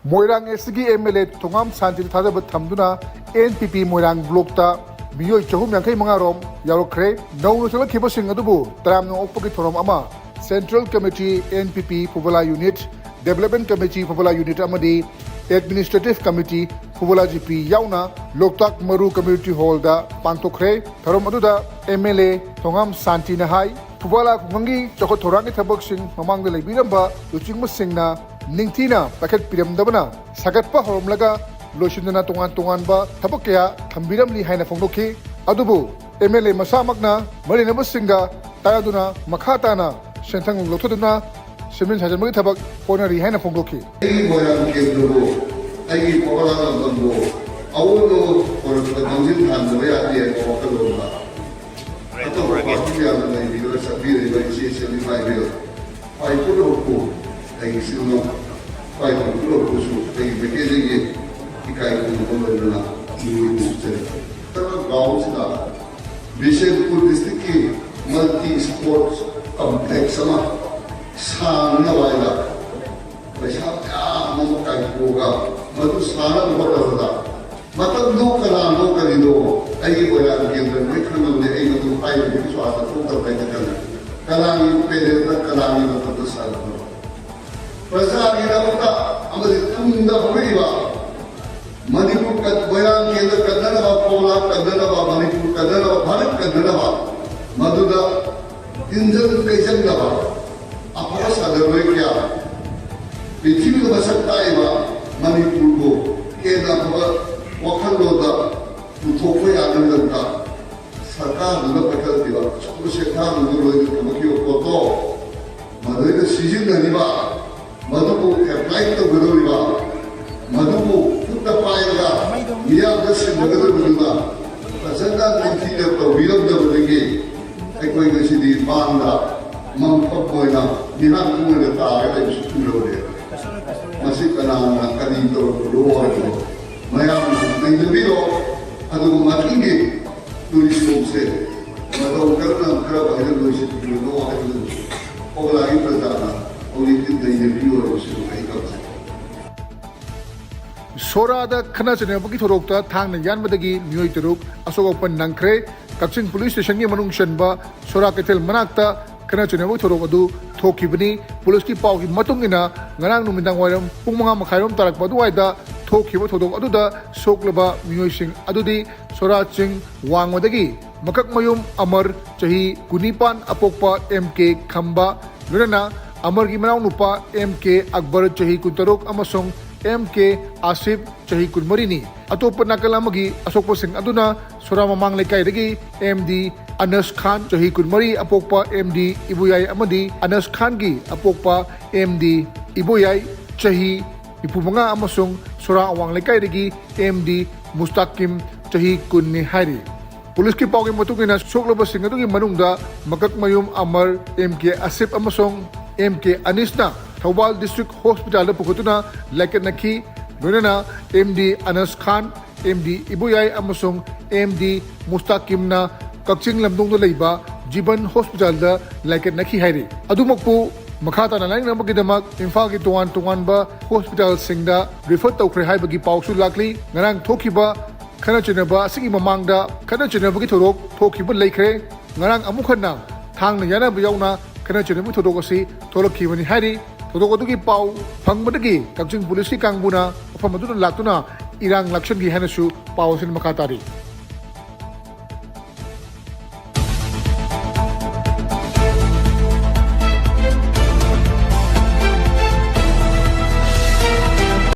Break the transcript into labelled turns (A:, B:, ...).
A: Moirang SG MLA Tongam Santil Thadabat Thamduna NPP Moirang Blokta Miyoi Chahum Yankai Mangarom Yarokre Naunu Sala Kibasing Adubu Tram no Opoki Thorom Ama Central Committee NPP Pubala Unit Development Committee Pubala Unit Amadi Administrative Committee Pubala GP Yauna Loktak Maru Community Hall da Pantokre Thorom Aduda MLA Tongam Santi Nahai Pubala Kumangi Chokot Thorangi Thabak Sing Mamang de Lebiramba Luching Musingna Ningtina Paket Piram Dabana Sagat Pa Horomlaga Loshindana Tungan Ba Tabakaya Kambiram Li Haina Fondoki Adubu MLA Masamakna Marina Singa Tayaduna Makhatana Shentang Lotoduna Simin Sajamaki Tabak Ponari Haina Fondoki.
B: Ay sino ay kulo kusu ay bekeje ikai kulo na iwi kusere tara gaon sida Bishenpur district ki multi sports complex sama sana waila basha ya mo kai koga madu sana bota da matab no kalido ay wala kendra me khana ne ay madu ay bi swata ko ta pai kana kalani pele na kalani na to sa Prasad Yadavata Amadi Tunda Huriva Manipur Kadbayan Keda Kadanava Pola Kadanava Manipur Kadanava Bharat Kadanava Maduda Injal Kaisangava Apas Adaroikya Pichivi Vasataiva Manipur Go Keda Hava Wakaloda Utoko Yadavata Saka Dula Pakativa Shekha Nuru Kamakio Koto Madrid Sijin Naniva Madupu apply to Gururiva, Madupu put the fire, Yas and Guruna, Asanda Linti of the wheel of the Vigi, Equator City, Banda, Mount Papoina, Nihaku and the Target and Studio, Masikana, Kadito, Rojo, Mayam, and the Vilo, Adu Matingi, Tourist say, Madame Karna, Krab, I don't know if you know how to do. All I represent.
A: Sorada Khana Chenabaki Thorokta Thang Yan Madagi Mui Turuk Asopan Nankre Kapsing Police Station Manung Shenba Sora Ketel Manakta Khana Chenabu Thorokadu Thokibani Poliski Pau Matungina Ngarang Numindang Waram Pumanga Makaram Tarak Baduaida Thokiba Thodok Aduda Soklaba Mui Sing Adudi Sora Ching Wang Madagi Makak Mayum Amar Chahi Kunipan Apokpa MK Khamba Lurana Amar ki Manau Nupa MK Akbar Chahi Kuntarok Amasong MK Asif Chahi Kunmarini Atopa Nakalamagi Asokpa Singh Aduna Surama Mang Lekay Dagi MD Anas Khan Chahi Kunmari Apokpa MD Ibuyay Amadi Anas Khan Gi Apokpa MD Ibuyay Chahi Ipumanga Amasong Sura Awang Lekay Dagi MD Mustakim Chahi Kunni Hari Police ki Pau ki Matungina Soklaba Singh Adu ki Manungda Makak Mayum Amar MK Asif Amasong MK Anisna Thawal District Hospital Pukutuna Lakat Naki Nunana MD Anas Khan MD Ibuyay Amasong MD Mustakimna Kakching Lamdong Leiba Jiban Hospital da Lakat Naki Hari Adumakpu Makhata na lang naman gidamak Imphal ki tungan ba Hospital Singda refer tawkre hai bagi pausu lakli ngarang thokiba Khana Chenaba Sigi Mamangda Khana Chenaba ki Thorok thokiba laikre ngarang amukhanna Thang na yana bayauna Khana Chenabu Thodok asi Tholokibani Hari Thodok adugi pau Phangmadagi Kapching Police ki Kangbuna Afam aduna laktuna Irang Lakshan ki Hanasu Pau sin Makatari